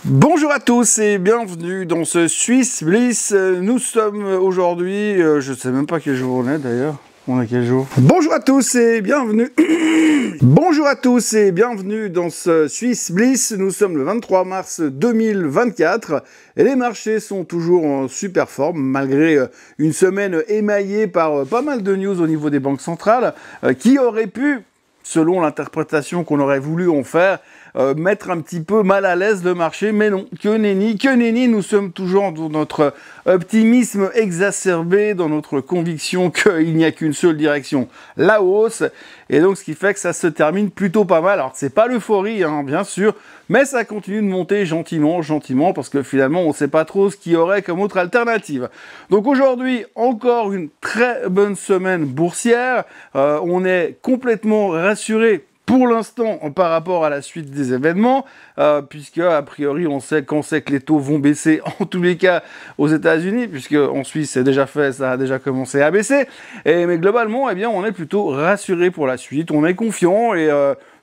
Bonjour à tous et bienvenue dans ce Swiss Bliss. Nous sommes aujourd'hui, je sais même pas quel jour on est d'ailleurs. On est quel jour? Bonjour à tous et bienvenue. Bonjour à tous et bienvenue dans ce Swiss Bliss. Nous sommes le 23 mars 2024 et les marchés sont toujours en super forme malgré une semaine émaillée par pas mal de news au niveau des banques centrales qui auraient pu, selon l'interprétation qu'on aurait voulu en faire, mettre un petit peu mal à l'aise le marché, mais non, que nenni, nous sommes toujours dans notre optimisme exacerbé, dans notre conviction qu'il n'y a qu'une seule direction, la hausse, et donc ce qui fait que ça se termine plutôt pas mal. Alors c'est pas l'euphorie, hein, bien sûr, mais ça continue de monter gentiment, parce que finalement on ne sait pas trop ce qu'il y aurait comme autre alternative. Donc aujourd'hui, encore une très bonne semaine boursière, on est complètement rassuré pour l'instant par rapport à la suite des événements, puisque a priori on sait que les taux vont baisser en tous les cas aux États-Unis, puisque en Suisse c'est déjà fait, ça a déjà commencé à baisser, mais globalement eh bien on est plutôt rassuré pour la suite, on est confiant et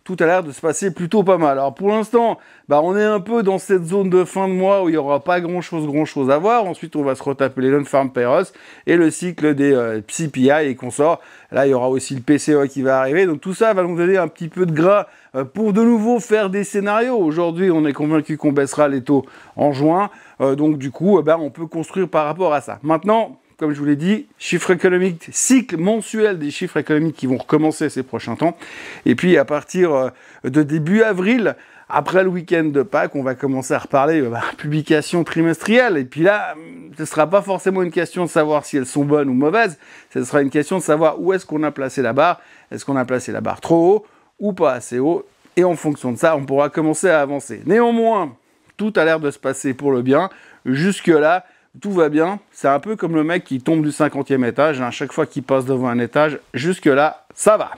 tout a l'air de se passer plutôt pas mal. Alors pour l'instant, on est un peu dans cette zone de fin de mois où il n'y aura pas grand chose à voir. Ensuite, on va se retaper les non-farm payrolls et le cycle des CPI et consorts. Là, il y aura aussi le PCE qui va arriver. Donc tout ça va nous donner un petit peu de gras pour de nouveau faire des scénarios. Aujourd'hui, on est convaincu qu'on baissera les taux en juin. Donc du coup, on peut construire par rapport à ça. Maintenant, comme je vous l'ai dit, chiffres économiques, cycle mensuel des chiffres économiques qui vont recommencer ces prochains temps. Et puis à partir de début avril, après le week-end de Pâques, on va commencer à reparler publication trimestrielle. Et puis là, ce ne sera pas forcément une question de savoir si elles sont bonnes ou mauvaises. Ce sera une question de savoir où est-ce qu'on a placé la barre. Est-ce qu'on a placé la barre trop haut ou pas assez haut? Et en fonction de ça, on pourra commencer à avancer. Néanmoins, tout a l'air de se passer pour le bien. Jusque-là, tout va bien, c'est un peu comme le mec qui tombe du 50e étage, hein. Chaque fois qu'il passe devant un étage, jusque-là, ça va.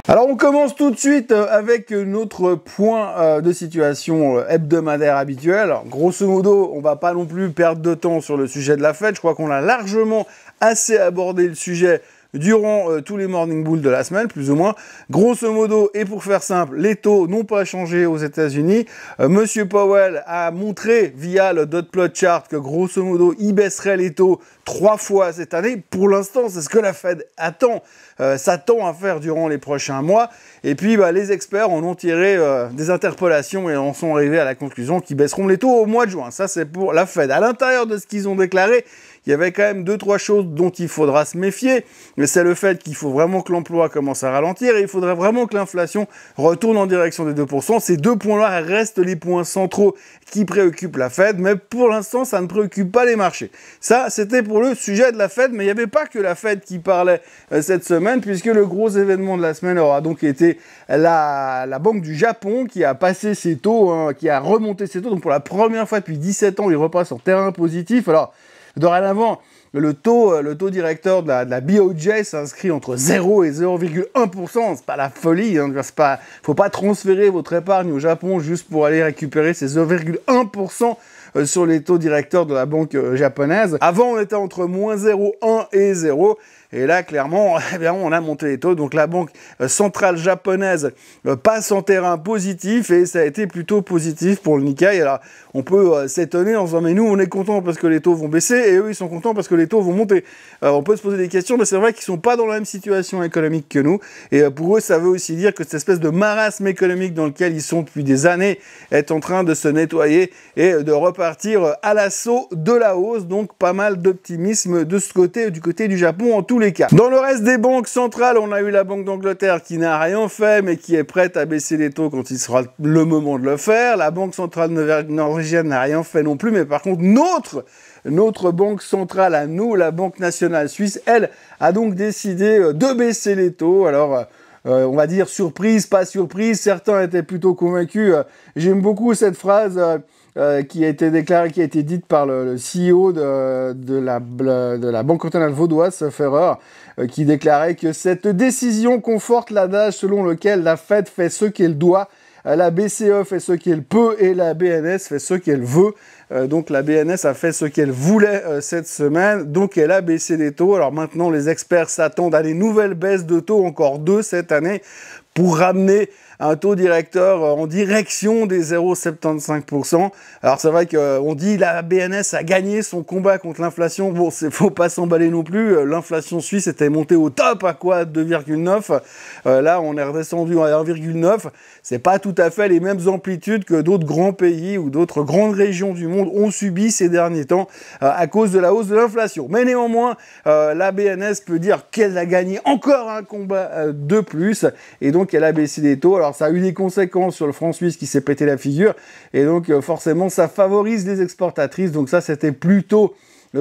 Alors on commence tout de suite avec notre point de situation hebdomadaire habituel. Alors, grosso modo, on va pas non plus perdre de temps sur le sujet de la Fed, je crois qu'on a largement assez abordé le sujet durant tous les morning bulls de la semaine, plus ou moins. Grosso modo, et pour faire simple, les taux n'ont pas changé aux États-Unis. Monsieur Powell a montré via le dot plot chart que grosso modo, il baisserait les taux 3 fois cette année. Pour l'instant, c'est ce que la Fed s'attend à faire durant les prochains mois. Et puis, les experts en ont tiré des interpolations et en sont arrivés à la conclusion qu'ils baisseront les taux au mois de juin. Ça, c'est pour la Fed. À l'intérieur de ce qu'ils ont déclaré, il y avait quand même 2-3 choses dont il faudra se méfier. Mais c'est le fait qu'il faut vraiment que l'emploi commence à ralentir et il faudrait vraiment que l'inflation retourne en direction des 2%. Ces deux points-là restent les points centraux qui préoccupent la Fed, mais pour l'instant, ça ne préoccupe pas les marchés. Ça, c'était pour le sujet de la Fed, mais il n'y avait pas que la Fed qui parlait cette semaine, puisque le gros événement de la semaine aura donc été la Banque du Japon qui a passé ses taux, hein, qui a remonté ses taux. Donc pour la première fois depuis 17 ans, il repasse en terrain positif. Alors, dorénavant, le taux directeur de la BOJ s'inscrit entre 0 et 0,1%. C'est pas la folie, hein. Faut pas transférer votre épargne au Japon juste pour aller récupérer ces 0,1% sur les taux directeurs de la banque japonaise. Avant, on était entre moins 0,1 et 0. Et là, clairement, on a monté les taux. Donc la banque centrale japonaise passe en terrain positif et ça a été plutôt positif pour le Nikkei. Alors, on peut s'étonner en se disant, mais nous, on est content parce que les taux vont baisser et eux, ils sont contents parce que les taux vont monter. On peut se poser des questions, mais c'est vrai qu'ils sont pas dans la même situation économique que nous. Et pour eux, ça veut aussi dire que cette espèce de marasme économique dans lequel ils sont depuis des années est en train de se nettoyer et de repartir à l'assaut de la hausse. Donc, pas mal d'optimisme de ce côté, du côté du Japon en tous les cas. Dans le reste des banques centrales, on a eu la Banque d'Angleterre qui n'a rien fait, mais qui est prête à baisser les taux quand il sera le moment de le faire. La Banque centrale norvégienne n'a rien fait non plus, mais par contre, notre banque centrale à nous, la Banque nationale suisse, elle, a donc décidé de baisser les taux. Alors, on va dire surprise, pas surprise, certains étaient plutôt convaincus. J'aime beaucoup cette phrase qui a été déclarée, qui a été dite par le CEO de la Banque cantonale vaudoise, Ferrer, qui déclarait que cette décision conforte l'adage selon lequel la Fed fait ce qu'elle doit La BCE fait ce qu'elle peut et la BNS fait ce qu'elle veut. Donc la BNS a fait ce qu'elle voulait cette semaine, donc elle a baissé les taux. Alors maintenant, les experts s'attendent à des nouvelles baisses de taux, encore 2 cette année, pour ramener un taux directeur en direction des 0,75%. Alors c'est vrai qu'on dit la BNS a gagné son combat contre l'inflation. Bon, faut pas s'emballer non plus. L'inflation suisse était montée au top à quoi 2,9. Là, on est redescendu à 1,9. C'est pas tout à fait les mêmes amplitudes que d'autres grands pays ou d'autres grandes régions du monde ont subi ces derniers temps à cause de la hausse de l'inflation. Mais néanmoins, la BNS peut dire qu'elle a gagné encore un combat de plus et donc elle a baissé les taux. Alors ça a eu des conséquences sur le franc suisse qui s'est pété la figure et donc forcément ça favorise les exportatrices, donc ça c'était plutôt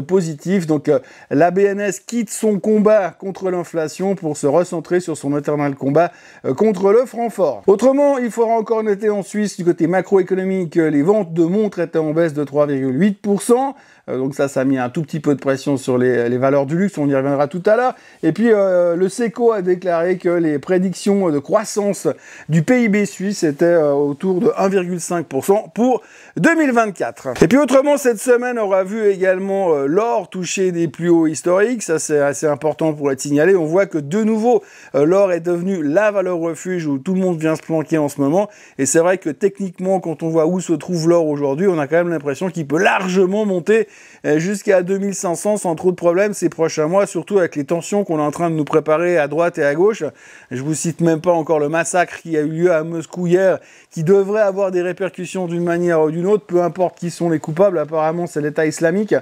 positif. Donc la BNS quitte son combat contre l'inflation pour se recentrer sur son éternel combat contre le franc fort. Autrement, il faudra encore noter en Suisse du côté macroéconomique les ventes de montres étaient en baisse de 3,8%. Donc ça a mis un tout petit peu de pression sur les valeurs du luxe, on y reviendra tout à l'heure. Et puis le SECO a déclaré que les prédictions de croissance du PIB suisse étaient autour de 1,5% pour 2024. Et puis autrement, cette semaine aura vu également l'or toucher des plus hauts historiques, ça c'est assez important pour être signalé. On voit que de nouveau, l'or est devenu la valeur refuge où tout le monde vient se planquer en ce moment. Et c'est vrai que techniquement, quand on voit où se trouve l'or aujourd'hui, on a quand même l'impression qu'il peut largement monter jusqu'à 2500 sans trop de problèmes ces prochains mois, surtout avec les tensions qu'on est en train de nous préparer à droite et à gauche. Je vous cite même pas encore le massacre qui a eu lieu à Moscou hier, qui devrait avoir des répercussions d'une manière ou d'une autre, peu importe qui sont les coupables, apparemment c'est l'État islamique,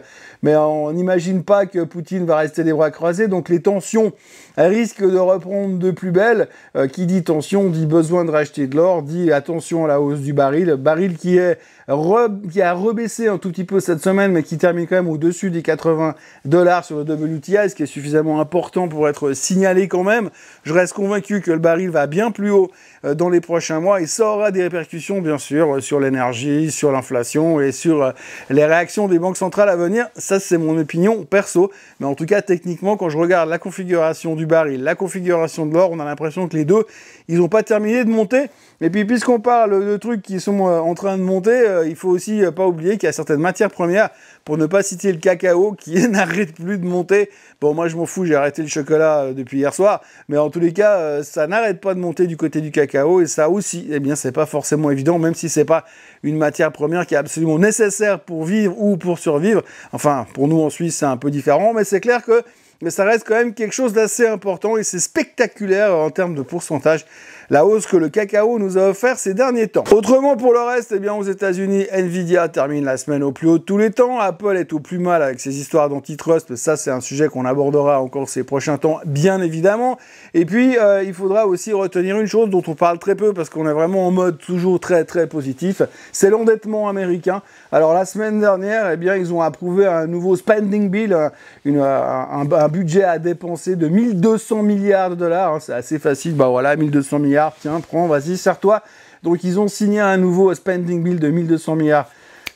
mais on n'imagine pas que Poutine va rester les bras croisés, donc les tensions risquent de reprendre de plus belle. Qui dit tension dit besoin de racheter de l'or, dit attention à la hausse du baril qui a rebaissé un tout petit peu cette semaine, mais qui termine quand même au-dessus des $80 sur le WTI, ce qui est suffisamment important pour être signalé quand même. Je reste convaincu que le baril va bien plus haut dans les prochains mois et ça aura des répercussions bien sûr sur l'énergie, sur l'inflation et sur les réactions des banques centrales à venir. Ça c'est mon opinion perso, mais en tout cas techniquement quand je regarde la configuration du baril, la configuration de l'or, on a l'impression que les deux, ils n'ont pas terminé de monter. Et puis puisqu'on parle de trucs qui sont en train de monter, il faut aussi pas oublier qu'il y a certaines matières premières, pour ne pas citer le cacao, qui n'arrête plus de monter. Bon, moi je m'en fous, j'ai arrêté le chocolat depuis hier soir, mais en tous les cas, ça n'arrête pas de monter du côté du cacao, et ça aussi, eh bien c'est pas forcément évident, même si c'est pas une matière première qui est absolument nécessaire pour vivre ou pour survivre. Enfin, pour nous en Suisse, c'est un peu différent, mais c'est clair que ça reste quand même quelque chose d'assez important et c'est spectaculaire en termes de pourcentage, la hausse que le cacao nous a offert ces derniers temps. Autrement, pour le reste, eh bien, aux États-Unis, Nvidia termine la semaine au plus haut de tous les temps. Apple est au plus mal avec ses histoires d'antitrust. Ça, c'est un sujet qu'on abordera encore ces prochains temps, bien évidemment. Et puis, il faudra aussi retenir une chose dont on parle très peu parce qu'on est vraiment en mode toujours très, très positif. C'est l'endettement américain. Alors, la semaine dernière, eh bien, ils ont approuvé un nouveau spending bill, un budget à dépenser de 1200 milliards de dollars. C'est assez facile. Bah voilà, 1200 milliards. Tiens, prends, vas-y, serre-toi. Donc, ils ont signé un nouveau spending bill de 1200 milliards,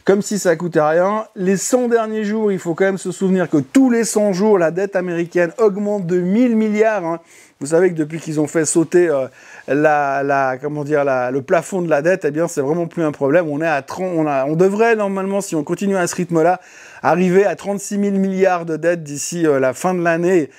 comme si ça coûtait rien. Les 100 derniers jours, il faut quand même se souvenir que tous les 100 jours, la dette américaine augmente de 1000 milliards. Hein. Vous savez que depuis qu'ils ont fait sauter le plafond de la dette, eh bien, c'est vraiment plus un problème. On est à 30, on devrait normalement, si on continue à ce rythme-là, arriver à 36 000 milliards de dettes d'ici la fin de l'année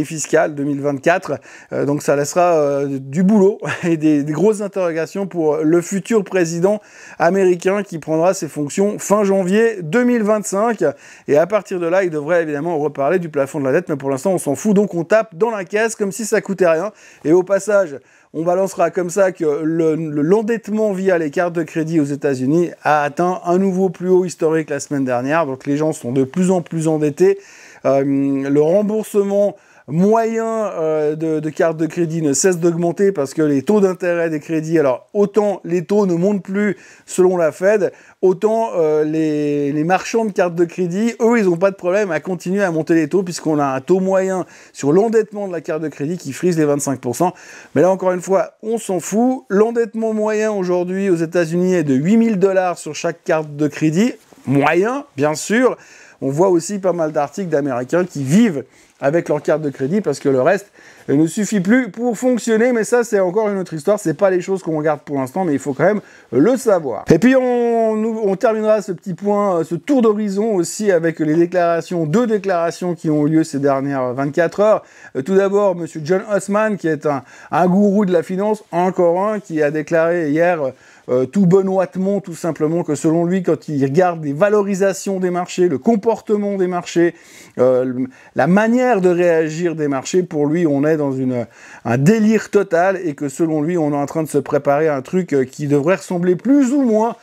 fiscale 2024. Donc ça laissera du boulot et des grosses interrogations pour le futur président américain qui prendra ses fonctions fin janvier 2025. Et à partir de là, il devrait évidemment reparler du plafond de la dette, mais pour l'instant, on s'en fout. Donc on tape dans la caisse comme si ça coûtait rien. Et au passage, on balancera comme ça que l'endettement via les cartes de crédit aux États-Unis a atteint un nouveau plus haut historique la semaine dernière. Donc les gens sont de plus en plus endettés. Le remboursement moyen de cartes de crédit ne cesse d'augmenter parce que les taux d'intérêt des crédits, alors autant les taux ne montent plus selon la Fed, autant les marchands de cartes de crédit, eux, ils n'ont pas de problème à continuer à monter les taux puisqu'on a un taux moyen sur l'endettement de la carte de crédit qui frise les 25%. Mais là, encore une fois, on s'en fout. L'endettement moyen aujourd'hui aux États-Unis est de $8 000 sur chaque carte de crédit. Moyen, bien sûr. on voit aussi pas mal d'articles d'Américains qui vivent avec leur carte de crédit parce que le reste ne suffit plus pour fonctionner. Mais ça, c'est encore une autre histoire. C'est pas les choses qu'on regarde pour l'instant, mais il faut quand même le savoir. Et puis, on terminera ce petit point, ce tour d'horizon aussi avec les déclarations, 2 déclarations qui ont eu lieu ces dernières 24 heures. Tout d'abord, monsieur John Osman, qui est un gourou de la finance, encore un, qui a déclaré hier tout benoîtement, tout simplement, que selon lui, quand il regarde les valorisations des marchés, le comportement des marchés, la manière de réagir des marchés, pour lui, on est dans un délire total et que selon lui, on est en train de se préparer à un truc qui devrait ressembler plus ou moins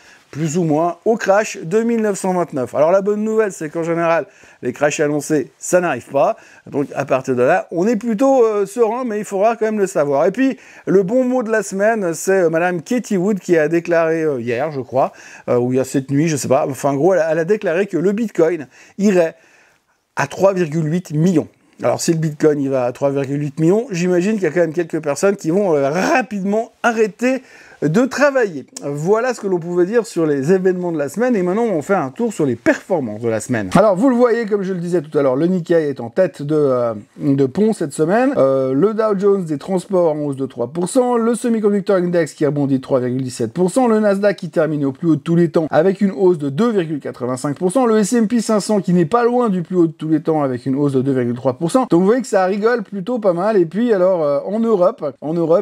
au crash de 1929. Alors la bonne nouvelle, c'est qu'en général, les crashs annoncés, ça n'arrive pas. Donc à partir de là, on est plutôt serein, mais il faudra quand même le savoir. Et puis, le bon mot de la semaine, c'est Madame Katie Wood qui a déclaré hier, je crois, ou il y a cette nuit, je sais pas. Enfin, en gros, elle a déclaré que le Bitcoin irait à 3,8 millions. Alors, si le Bitcoin il va à 3,8 millions, j'imagine qu'il y a quand même quelques personnes qui vont rapidement arrêter de travailler. Voilà ce que l'on pouvait dire sur les événements de la semaine, et maintenant on fait un tour sur les performances de la semaine. Alors vous le voyez, comme je le disais tout à l'heure, le Nikkei est en tête de pont cette semaine, le Dow Jones des transports en hausse de 3%, le Semiconductor Index qui rebondit de 3,17%, le Nasdaq qui termine au plus haut de tous les temps avec une hausse de 2,85%, le S&P 500 qui n'est pas loin du plus haut de tous les temps avec une hausse de 2,3%. Donc vous voyez que ça rigole plutôt pas mal. Et puis alors en Europe,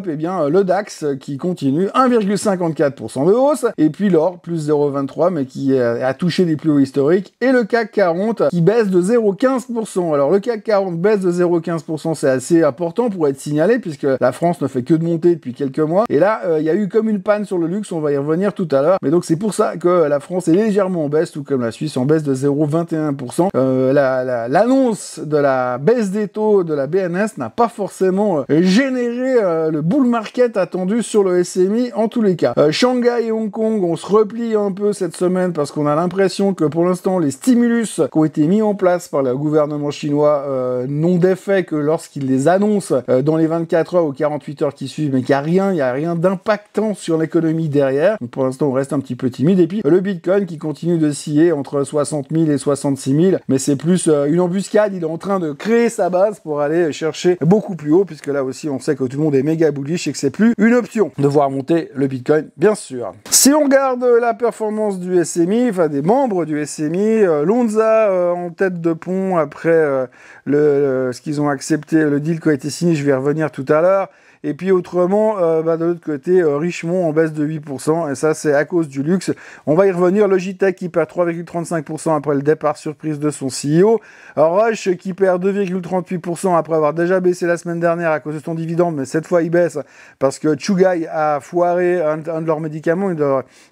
eh bien le DAX qui continue 1,54% de hausse, et puis l'or plus 0,23 mais qui a touché des plus hauts historiques, et le CAC 40 qui baisse de 0,15%. Alors le CAC 40 baisse de 0,15%, c'est assez important pour être signalé puisque la France ne fait que de monter depuis quelques mois, et là il y a eu comme une panne sur le luxe, on va y revenir tout à l'heure, mais donc c'est pour ça que la France est légèrement en baisse, tout comme la Suisse en baisse de 0,21%. L'annonce de la baisse des taux de la BNS n'a pas forcément généré le bull market attendu sur le SMI en tous les cas. Shanghai et Hong Kong, on se replie un peu cette semaine parce qu'on a l'impression que pour l'instant les stimulus qui ont été mis en place par le gouvernement chinois n'ont d'effet que lorsqu'il les annonce dans les 24 heures ou 48 heures qui suivent, mais qu'il n'y a rien d'impactant sur l'économie derrière. Donc pour l'instant on reste un petit peu timide. Et puis le Bitcoin qui continue de scier entre 60 000 et 66 000, mais c'est plus une embuscade, il est en train de créer sa base pour aller chercher beaucoup plus haut, puisque là aussi on sait que tout le monde est méga bullish et que c'est plus une option de voir monter le Bitcoin, bien sûr. Si on regarde la performance du SMI, enfin des membres du SMI, Lonza en tête de pont après ce qu'ils ont accepté, le deal qui a été signé, je vais y revenir tout à l'heure. Et puis autrement, de l'autre côté, Richemont en baisse de 8%, et ça c'est à cause du luxe. On va y revenir. Logitech qui perd 3,35% après le départ surprise de son CEO. Roche qui perd 2,38% après avoir déjà baissé la semaine dernière à cause de son dividende, mais cette fois il baisse parce que Chugai a foiré un de leurs médicaments,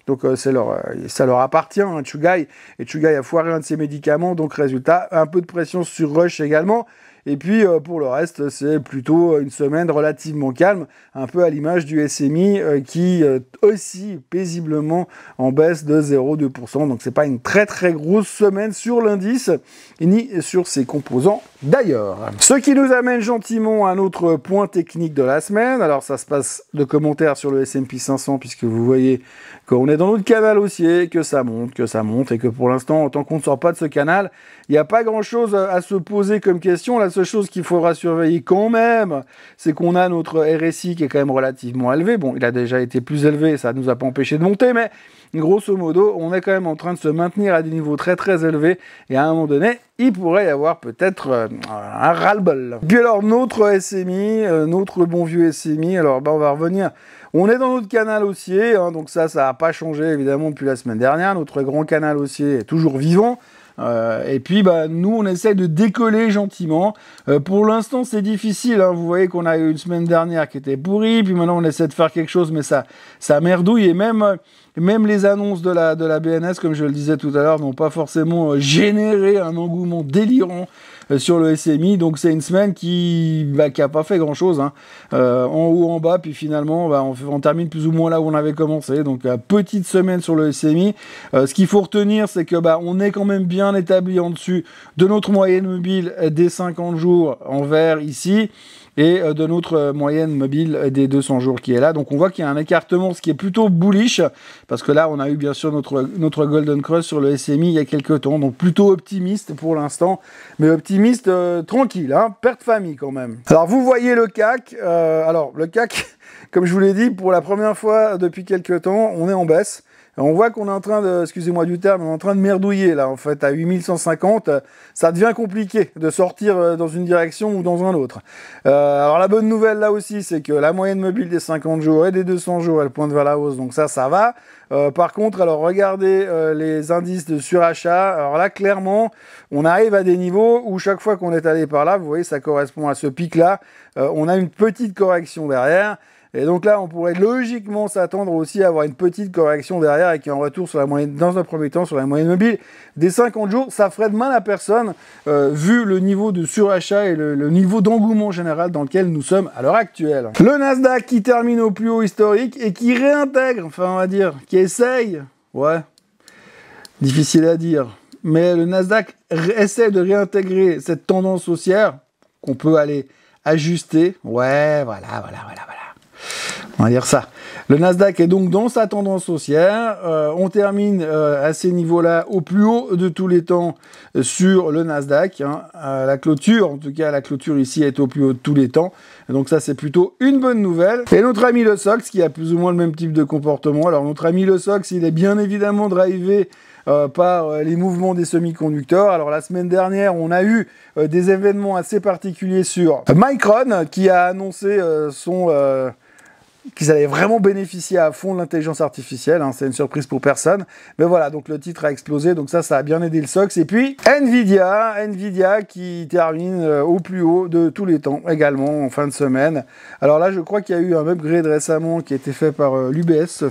donc ça leur appartient, hein, Chugai, et Chugai a foiré un de ses médicaments, donc résultat, un peu de pression sur Roche également. Et puis pour le reste, c'est plutôt une semaine relativement calme, un peu à l'image du SMI qui aussi paisiblement en baisse de 0,2%. Donc c'est pas une très très grosse semaine sur l'indice, ni sur ses composants d'ailleurs. Ce qui nous amène gentiment à notre point technique de la semaine. Alors ça se passe de commentaires sur le S&P 500, puisque vous voyez qu'on est dans notre canal haussier, que ça monte, et que pour l'instant, tant qu'on ne sort pas de ce canal, il n'y a pas grand-chose à se poser comme question. La seule chose qu'il faudra surveiller quand même, c'est qu'on a notre RSI qui est quand même relativement élevé. Bon, il a déjà été plus élevé, ça ne nous a pas empêché de monter, mais grosso modo, on est quand même en train de se maintenir à des niveaux très très élevés, et à un moment donné, il pourrait y avoir peut-être un ras-le-bol. Puis alors, notre SMI, notre bon vieux SMI, alors on va revenir. On est dans notre canal haussier, hein, donc ça n'a pas changé évidemment depuis la semaine dernière. Notre grand canal haussier est toujours vivant. Et puis nous on essaie de décoller gentiment. Pour l'instant c'est difficile, hein. Vous voyez qu'on a eu une semaine dernière qui était pourrie, puis maintenant on essaie de faire quelque chose, mais ça merdouille, et même les annonces de la BNS, comme je le disais tout à l'heure, n'ont pas forcément généré un engouement délirant sur le SMI. Donc c'est une semaine qui a pas fait grand chose, hein. En haut, en bas, puis finalement on termine plus ou moins là où on avait commencé. Donc petite semaine sur le SMI. Ce qu'il faut retenir, c'est que on est quand même bien établi en dessus de notre moyenne mobile des 50 jours en vert ici. et de notre moyenne mobile des 200 jours qui est là. Donc on voit qu'il y a un écartement, ce qui est plutôt bullish, parce que là on a eu bien sûr notre Golden Cross sur le SMI il y a quelques temps, donc plutôt optimiste pour l'instant, mais optimiste tranquille, hein, perte famille quand même. Alors vous voyez le CAC, alors le CAC, comme je vous l'ai dit, pour la première fois depuis quelques temps, on est en baisse. On voit qu'on est en train de, excusez-moi du terme, on est en train de merdouiller là en fait à 8150, ça devient compliqué de sortir dans une direction ou dans un autre. Alors la bonne nouvelle là aussi, c'est que la moyenne mobile des 50 jours et des 200 jours, elle pointe vers la hausse, donc ça va. Par contre, alors regardez les indices de surachat, alors là clairement, on arrive à des niveaux où chaque fois qu'on est allé par là, vous voyez, ça correspond à ce pic là, on a une petite correction derrière. Et donc là, on pourrait logiquement s'attendre aussi à avoir une petite correction derrière et qu'un retour sur la moyenne, dans un premier temps, sur la moyenne mobile des 50 jours, ça ferait de mal à personne, vu le niveau de surachat et le niveau d'engouement général dans lequel nous sommes à l'heure actuelle. Le Nasdaq qui termine au plus haut historique et qui réintègre, enfin on va dire, qui essaye, ouais, difficile à dire, mais le Nasdaq essaie de réintégrer cette tendance haussière qu'on peut aller ajuster, ouais, voilà. On va dire ça. Le Nasdaq est donc dans sa tendance haussière. On termine à ces niveaux-là au plus haut de tous les temps sur le Nasdaq. Hein. La clôture, en tout cas la clôture ici est au plus haut de tous les temps. Donc ça c'est plutôt une bonne nouvelle. Et notre ami le SOX qui a plus ou moins le même type de comportement. Alors notre ami le SOX, il est bien évidemment drivé par les mouvements des semi-conducteurs. Alors la semaine dernière, on a eu des événements assez particuliers sur Micron qui a annoncé qu'ils allaient vraiment bénéficier à fond de l'intelligence artificielle, hein, c'est une surprise pour personne, mais voilà, donc le titre a explosé, donc ça a bien aidé le SOX, et puis Nvidia qui termine au plus haut de tous les temps, également en fin de semaine. Alors là, je crois qu'il y a eu un upgrade récemment qui a été fait par l'UBS,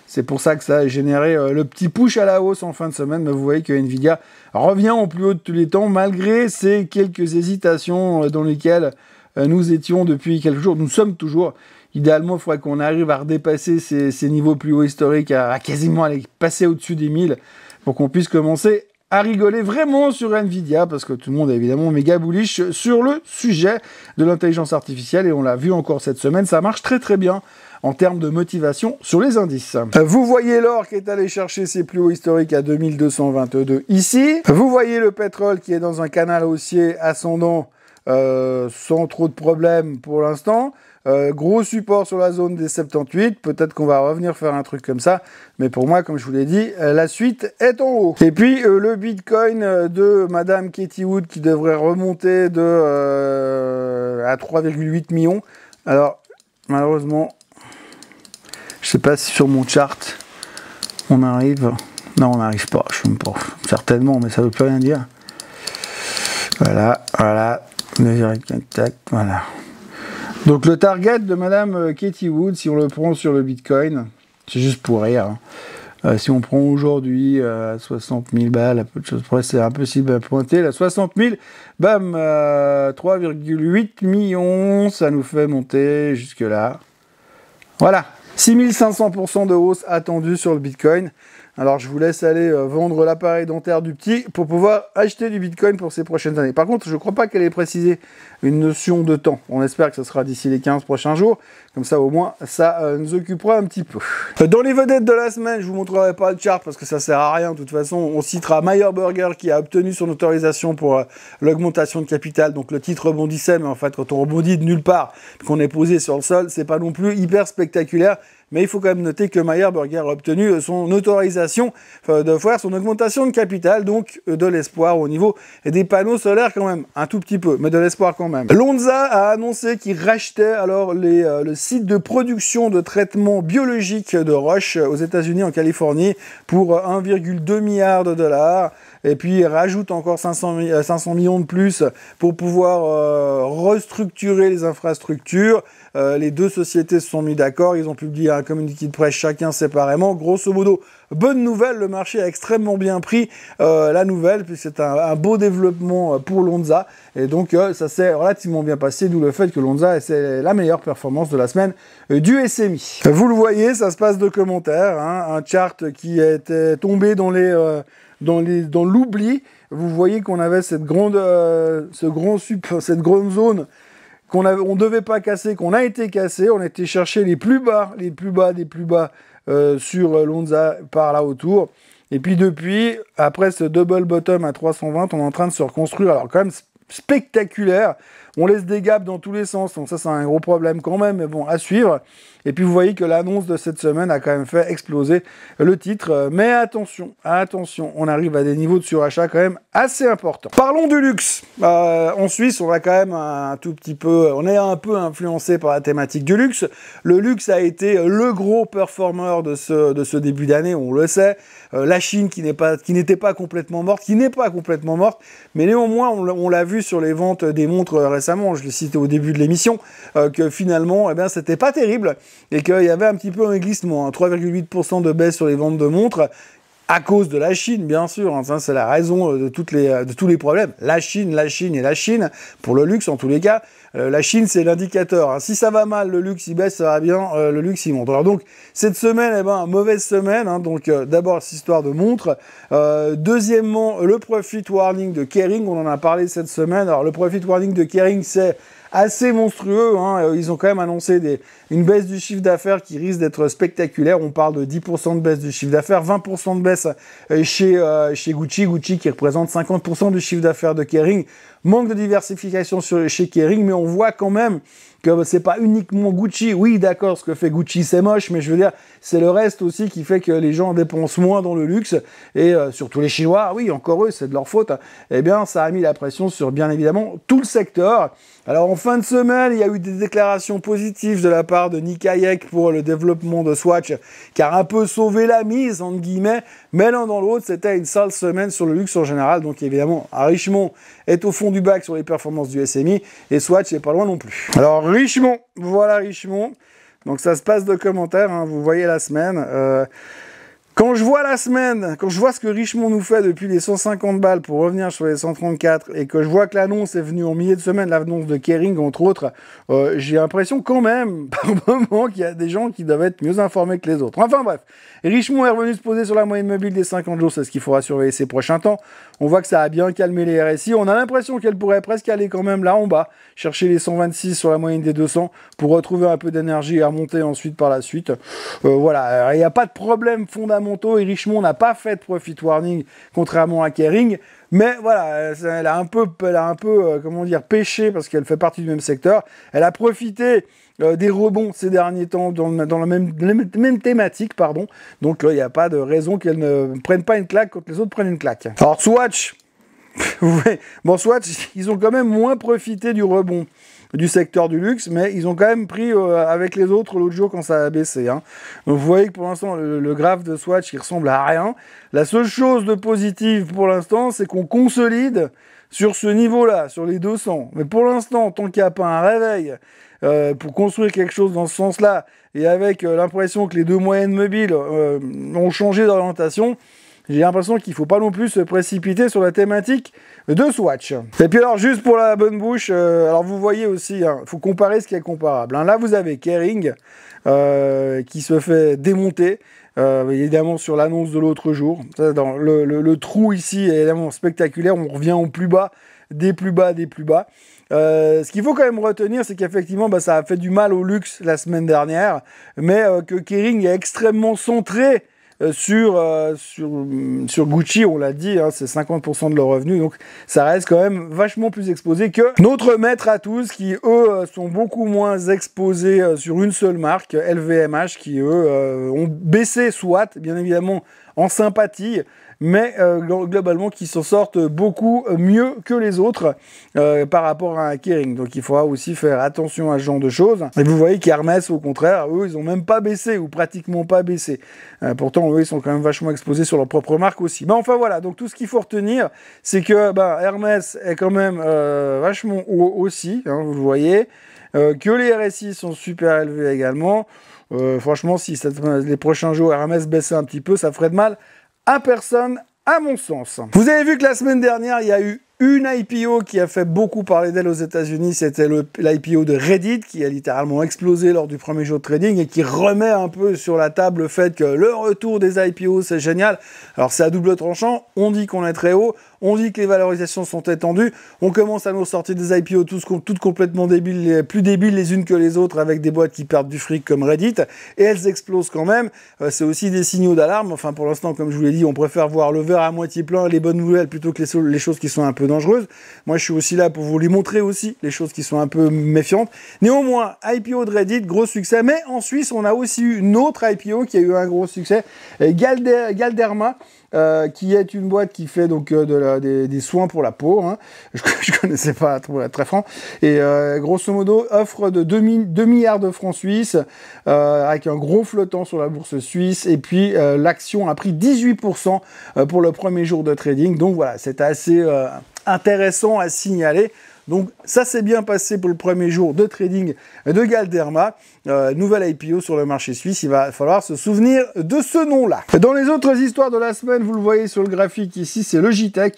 c'est pour ça que ça a généré le petit push à la hausse en fin de semaine, mais vous voyez que Nvidia revient au plus haut de tous les temps, malgré ces quelques hésitations dans lesquelles nous étions depuis quelques jours, nous sommes toujours. Idéalement, il faudrait qu'on arrive à redépasser ces niveaux plus hauts historiques, à quasiment aller passer au-dessus des 1000 pour qu'on puisse commencer à rigoler vraiment sur Nvidia, parce que tout le monde est évidemment méga bullish sur le sujet de l'intelligence artificielle, et on l'a vu encore cette semaine, ça marche très très bien en termes de motivation sur les indices. Vous voyez l'or qui est allé chercher ses plus hauts historiques à 2222 ici. Vous voyez le pétrole qui est dans un canal haussier ascendant sans trop de problèmes pour l'instant. Gros support sur la zone des 78, peut-être qu'on va revenir faire un truc comme ça, mais pour moi, comme je vous l'ai dit, la suite est en haut. Et puis le Bitcoin de Madame Katie Wood qui devrait remonter à 3,8 millions. Alors, malheureusement, je sais pas si sur mon chart, on arrive. Non, on n'arrive pas, je sais pas, certainement, mais ça veut plus rien dire. Voilà, 9,4, voilà. Donc le target de Madame Katie Wood, si on le prend sur le Bitcoin, c'est juste pour rire. Hein. Si on prend aujourd'hui 60 000 balles, à peu de choses près, c'est impossible à pointer. La 60 000, bam, 3,8 millions, ça nous fait monter jusque là. Voilà, 6500% de hausse attendue sur le Bitcoin. Alors je vous laisse aller vendre l'appareil dentaire du petit pour pouvoir acheter du Bitcoin pour ces prochaines années. Par contre, je ne crois pas qu'elle ait précisé une notion de temps. On espère que ce sera d'ici les 15 prochains jours. Comme ça, au moins, ça nous occupera un petit peu. Dans les vedettes de la semaine, je vous montrerai pas le chart parce que ça sert à rien. De toute façon, on citera Meyer Burger qui a obtenu son autorisation pour l'augmentation de capital. Donc le titre rebondissait, mais en fait, quand on rebondit de nulle part, qu'on est posé sur le sol, c'est pas non plus hyper spectaculaire. Mais il faut quand même noter que Meyer Burger a obtenu son autorisation de faire son augmentation de capital, donc de l'espoir au niveau des panneaux solaires quand même, un tout petit peu, mais de l'espoir quand même. Lonza a annoncé qu'il rachetait alors le site de production de traitement biologique de Roche aux États-Unis, en Californie, pour 1,2 milliard de dollars. Et puis il rajoute encore 500 millions de plus pour pouvoir restructurer les infrastructures. Les deux sociétés se sont mis d'accord, ils ont publié un communiqué de presse chacun séparément. Grosso modo, bonne nouvelle, le marché a extrêmement bien pris la nouvelle, puisque c'est un beau développement pour Lonza. Et donc ça s'est relativement bien passé, d'où le fait que Lonza c'est la meilleure performance de la semaine du SMI. Vous le voyez, ça se passe de commentaires, hein, un chart qui était tombé dans l'oubli. Vous voyez qu'on avait cette grande zone on devait pas casser, qu'on a été cassé. On a été chercher les plus bas sur Lonza par là autour. Et puis depuis, après ce double bottom à 320, on est en train de se reconstruire. Alors quand même spectaculaire. On laisse des gaps dans tous les sens, donc ça c'est un gros problème quand même, mais bon, à suivre. Et puis vous voyez que l'annonce de cette semaine a quand même fait exploser le titre. Mais attention, on arrive à des niveaux de surachat quand même assez importants. Parlons du luxe. En Suisse, on a quand même un tout petit peu, on est un peu influencé par la thématique du luxe. Le luxe a été le gros performeur de ce début d'année, on le sait. La Chine qui n'est pas complètement morte, mais néanmoins on l'a vu sur les ventes des montres récemment, je l'ai cité au début de l'émission, que finalement, eh bien, c'était pas terrible, et qu'il y avait un petit peu un glissement, 3,8% de baisse sur les ventes de montres, à cause de la Chine, bien sûr, hein, ça c'est la raison de tous les problèmes. La Chine, pour le luxe en tous les cas. La Chine, c'est l'indicateur. Hein. Si ça va mal, le luxe, il baisse, ça va bien, le luxe, il monte. Alors donc, cette semaine, eh ben, mauvaise semaine. Hein, donc, d'abord, cette histoire de montre. Deuxièmement, le profit warning de Kering. On en a parlé cette semaine. Alors, le profit warning de Kering, c'est assez monstrueux. Hein. Ils ont quand même annoncé une baisse du chiffre d'affaires qui risque d'être spectaculaire. On parle de 10% de baisse du chiffre d'affaires, 20% de baisse chez Gucci. Gucci qui représente 50% du chiffre d'affaires de Kering. Manque de diversification chez Kering, mais on voit quand même que c'est pas uniquement Gucci. Oui, d'accord, ce que fait Gucci, c'est moche, mais je veux dire, c'est le reste aussi qui fait que les gens dépensent moins dans le luxe. Et surtout les Chinois, oui, encore eux, c'est de leur faute. Eh bien, ça a mis la pression sur, bien évidemment, tout le secteur. Alors, en fin de semaine, il y a eu des déclarations positives de la part de Nick Hayek pour le développement de Swatch, qui a un peu sauvé la mise, entre guillemets. Mais l'un dans l'autre, c'était une sale semaine sur le luxe en général. Donc, évidemment, Richemont est au fond du bac sur les performances du SMI, et Swatch n'est pas loin non plus. Alors, Richemont, voilà Richemont. Donc, ça se passe de commentaires, hein, vous voyez la semaine. Quand je vois ce que Richemont nous fait depuis les 150 balles pour revenir sur les 134, et que je vois que l'annonce est venue en milieu de semaine, l'annonce de Kering entre autres, j'ai l'impression quand même, par moment, qu'il y a des gens qui doivent être mieux informés que les autres. Enfin bref, Richemont est revenu se poser sur la moyenne mobile des 50 jours, c'est ce qu'il faudra surveiller ces prochains temps. On voit que ça a bien calmé les RSI, on a l'impression qu'elle pourrait presque aller quand même là en bas, chercher les 126 sur la moyenne des 200 pour retrouver un peu d'énergie et remonter ensuite par la suite. Voilà, il n'y a pas de problème fondamental. Et Richemont n'a pas fait de profit warning contrairement à Kering, mais voilà, elle a un peu comment dire, pêché parce qu'elle fait partie du même secteur. Elle a profité des rebonds ces derniers temps dans la même thématique, pardon. Donc il n'y a pas de raison qu'elle ne prenne pas une claque quand les autres prennent une claque. Alors Swatch, bon Swatch, ils ont quand même moins profité du rebond du secteur du luxe, mais ils ont quand même pris avec les autres l'autre jour quand ça a baissé. Hein. Donc vous voyez que pour l'instant, le graphe de Swatch, il ressemble à rien. La seule chose de positive pour l'instant, c'est qu'on consolide sur ce niveau-là, sur les 200. Mais pour l'instant, tant qu'il n'y a pas un réveil pour construire quelque chose dans ce sens-là, et avec l'impression que les deux moyennes mobiles ont changé d'orientation, j'ai l'impression qu'il ne faut pas non plus se précipiter sur la thématique de Swatch. Et puis alors, juste pour la bonne bouche, alors vous voyez aussi, il faut comparer ce qui est comparable. Hein. Là, vous avez Kering qui se fait démonter, évidemment sur l'annonce de l'autre jour. Ça, dans le trou ici est évidemment spectaculaire, on revient au plus bas, des plus bas, des plus bas. Ce qu'il faut quand même retenir, c'est qu'effectivement, ça a fait du mal au luxe la semaine dernière, mais que Kering est extrêmement centré sur Gucci, on l'a dit, hein, c'est 50% de leurs revenus, donc ça reste quand même vachement plus exposé que notre maître à tous, qui eux sont beaucoup moins exposés sur une seule marque, LVMH, qui eux ont baissé soit, bien évidemment, en sympathie, mais globalement qui s'en sortent beaucoup mieux que les autres par rapport à un Kering. Donc il faudra aussi faire attention à ce genre de choses. Et vous voyez qu'Hermès, au contraire, eux, ils n'ont même pas baissé, ou pratiquement pas baissé. Pourtant, eux, ils sont quand même vachement exposés sur leur propre marque aussi. Mais enfin voilà, donc tout ce qu'il faut retenir, c'est que Hermès est quand même vachement haut aussi, hein, vous le voyez, que les RSI sont super élevés également. Franchement, si les prochains jours Hermès baissait un petit peu, ça ferait de mal à personne, à mon sens. Vous avez vu que la semaine dernière, il y a eu une IPO qui a fait beaucoup parler d'elle aux États-Unis, c'était l'IPO de Reddit, qui a littéralement explosé lors du premier jour de trading et qui remet un peu sur la table le fait que le retour des IPO, c'est génial. Alors c'est à double tranchant, on dit qu'on est très haut, on dit que les valorisations sont étendues, on commence à nous sortir des IPO toutes complètement débiles, plus débiles les unes que les autres, avec des boîtes qui perdent du fric comme Reddit, et elles explosent quand même. C'est aussi des signaux d'alarme. Enfin, pour l'instant, comme je vous l'ai dit, on préfère voir le verre à moitié plein, les bonnes nouvelles, plutôt que les choses qui sont un peu dangereuses. Moi, je suis aussi là pour vous les montrer aussi, les choses qui sont un peu méfiantes. Néanmoins, IPO de Reddit, gros succès, mais en Suisse, on a aussi eu une autre IPO qui a eu un gros succès, Galderma, qui est une boîte qui fait donc des soins pour la peau, hein. Je connaissais pas, pour être très franc, et grosso modo offre de 2 milliards de francs suisses, avec un gros flottant sur la bourse suisse, et puis l'action a pris 18% pour le premier jour de trading, donc voilà, c'est assez intéressant à signaler. Donc ça s'est bien passé pour le premier jour de trading de Galderma, nouvelle IPO sur le marché suisse, il va falloir se souvenir de ce nom-là. Dans les autres histoires de la semaine, vous le voyez sur le graphique ici, c'est Logitech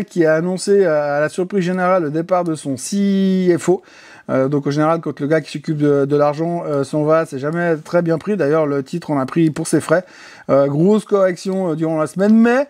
qui a annoncé à la surprise générale le départ de son CFO. Donc au général, quand le gars qui s'occupe de l'argent s'en va, c'est jamais très bien pris. D'ailleurs, le titre en a pris pour ses frais. Grosse correction durant la semaine, mais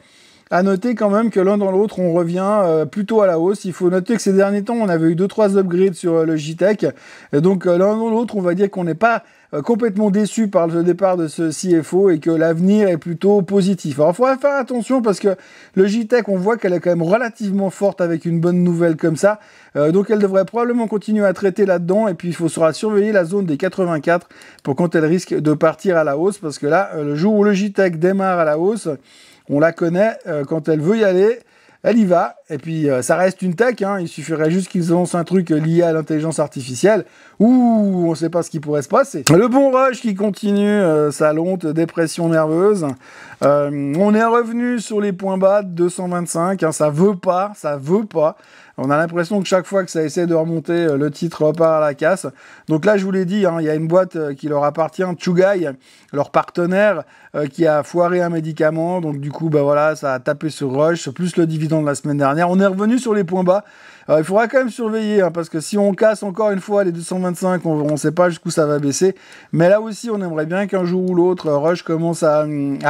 à noter quand même que l'un dans l'autre, on revient plutôt à la hausse. Il faut noter que ces derniers temps, on avait eu 2-3 upgrades sur Logitech. Et donc l'un dans l'autre, on va dire qu'on n'est pas complètement déçu par le départ de ce CFO et que l'avenir est plutôt positif. Alors il faudra faire attention parce que Logitech, on voit qu'elle est quand même relativement forte avec une bonne nouvelle comme ça. Donc elle devrait probablement continuer à traiter là-dedans. Et puis il faudra surveiller la zone des 84 pour quand elle risque de partir à la hausse. Parce que là, le jour où Logitech démarre à la hausse, on la connaît, quand elle veut y aller, elle y va. Et puis, ça reste une tech, hein. Il suffirait juste qu'ils lancent un truc lié à l'intelligence artificielle. Ouh, on ne sait pas ce qui pourrait se passer. Le bon rush qui continue sa lente dépression nerveuse. On est revenu sur les points bas de 225. Hein, ça veut pas. On a l'impression que chaque fois que ça essaie de remonter, le titre repart à la casse. Donc là, je vous l'ai dit, hein, il y a une boîte qui leur appartient, Chugai, leur partenaire, qui a foiré un médicament. Donc du coup, bah voilà, ça a tapé sur Rush, plus le dividende de la semaine dernière. On est revenu sur les points bas. Il faudra quand même surveiller, hein, parce que si on casse encore une fois les 225, on ne sait pas jusqu'où ça va baisser. Mais là aussi, on aimerait bien qu'un jour ou l'autre, Rush commence à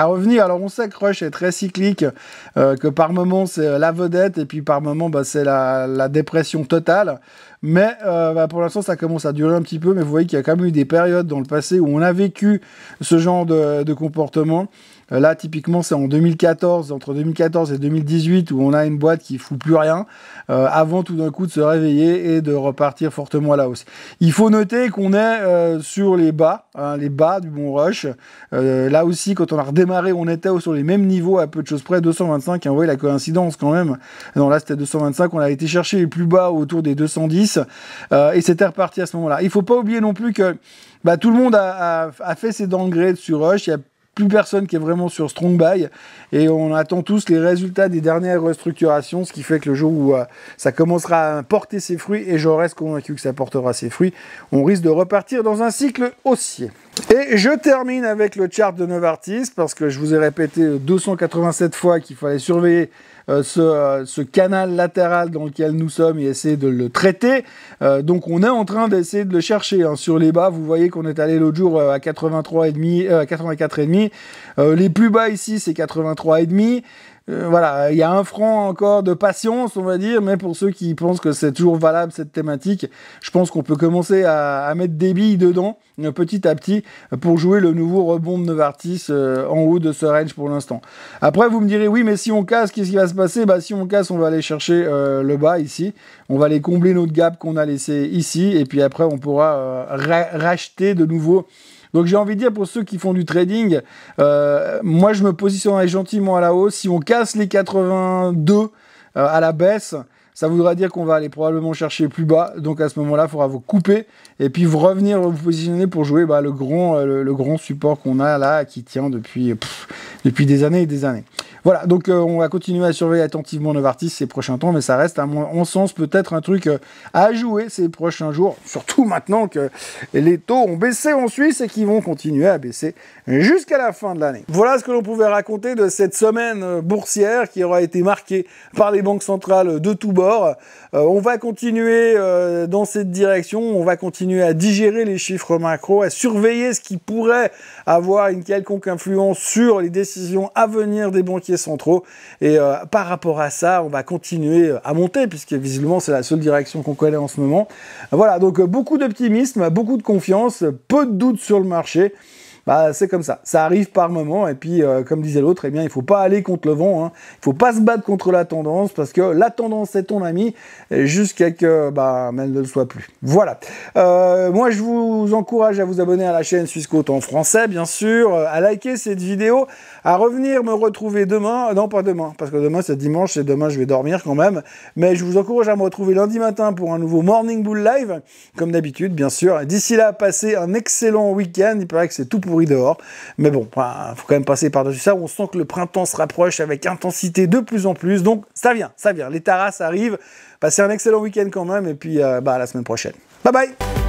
revenir. Alors on sait que Rush est très cyclique, que par moment c'est la vedette, et puis par moment bah, c'est la dépression totale. Mais bah, pour l'instant, ça commence à durer un petit peu. Mais vous voyez qu'il y a quand même eu des périodes dans le passé où on a vécu ce genre de comportement. Là, typiquement, c'est en 2014, entre 2014 et 2018, où on a une boîte qui fout plus rien, avant tout d'un coup de se réveiller et de repartir fortement à la hausse. Il faut noter qu'on est sur les bas, hein, les bas du bon rush. Là aussi, quand on a redémarré, on était sur les mêmes niveaux, à peu de choses près, 225. Hein, vous voyez la coïncidence quand même. Non, là, c'était 225. On a été chercher les plus bas autour des 210, et c'était reparti à ce moment-là. Il faut pas oublier non plus que bah, tout le monde a fait ses downgrades sur rush. Il y a plus personne qui est vraiment sur Strong Buy, et on attend tous les résultats des dernières restructurations, ce qui fait que le jour où ça commencera à porter ses fruits, et je reste convaincu que ça portera ses fruits, on risque de repartir dans un cycle haussier. Et je termine avec le chart de Novartis, parce que je vous ai répété 287 fois qu'il fallait surveiller ce canal latéral dans lequel nous sommes et essayer de le traiter. Donc on est en train d'essayer de le chercher, hein. Sur les bas, vous voyez qu'on est allé l'autre jour à 83,5, 84,5. Les plus bas ici, c'est 83,5. Voilà, il y a 1 franc encore de patience, on va dire, mais pour ceux qui pensent que c'est toujours valable cette thématique, je pense qu'on peut commencer à mettre des billes dedans, petit à petit, pour jouer le nouveau rebond de Novartis en haut de ce range pour l'instant. Après, vous me direz, oui, mais si on casse, qu'est-ce qui va se passer? Bah, si on casse, on va aller chercher le bas ici, on va aller combler notre gap qu'on a laissé ici, et puis après, on pourra racheter de nouveau. Donc j'ai envie de dire, pour ceux qui font du trading, moi je me positionnerai gentiment à la hausse. Si on casse les 82 à la baisse, ça voudra dire qu'on va aller probablement chercher plus bas. Donc à ce moment-là, il faudra vous couper et puis vous revenir vous positionner pour jouer bah, le grand support qu'on a là, qui tient depuis des années et des années. Voilà, donc on va continuer à surveiller attentivement Novartis ces prochains temps, mais ça reste, à mon sens, peut-être un truc à jouer ces prochains jours, surtout maintenant que les taux ont baissé en Suisse et qu'ils vont continuer à baisser jusqu'à la fin de l'année. Voilà ce que l'on pouvait raconter de cette semaine boursière qui aura été marquée par les banques centrales de tous bords. On va continuer dans cette direction, on va continuer à digérer les chiffres macro, à surveiller ce qui pourrait avoir une quelconque influence sur les décisions décisions à venir des banquiers centraux. Et par rapport à ça, on va continuer à monter, puisque visiblement c'est la seule direction qu'on connaît en ce moment. Voilà, donc beaucoup d'optimisme, beaucoup de confiance, peu de doutes sur le marché. Bah, c'est comme ça arrive par moment, et puis comme disait l'autre, eh bien il faut pas aller contre le vent, hein. Il faut pas se battre contre la tendance, parce que la tendance est ton ami, jusqu'à que elle ne le soit plus. Voilà. Moi je vous encourage à vous abonner à la chaîne Swissquote en français, bien sûr, à liker cette vidéo, à revenir me retrouver demain, non pas demain, parce que demain c'est dimanche, et demain je vais dormir quand même, mais je vous encourage à me retrouver lundi matin pour un nouveau Morning Bull Live, comme d'habitude, bien sûr. D'ici là, passez un excellent week-end, il paraît que c'est tout pourri dehors, mais bon, faut quand même passer par-dessus ça. On sent que le printemps se rapproche avec intensité de plus en plus, donc ça vient, les terrasses arrivent. Passez un excellent week-end quand même, et puis à la semaine prochaine. Bye bye.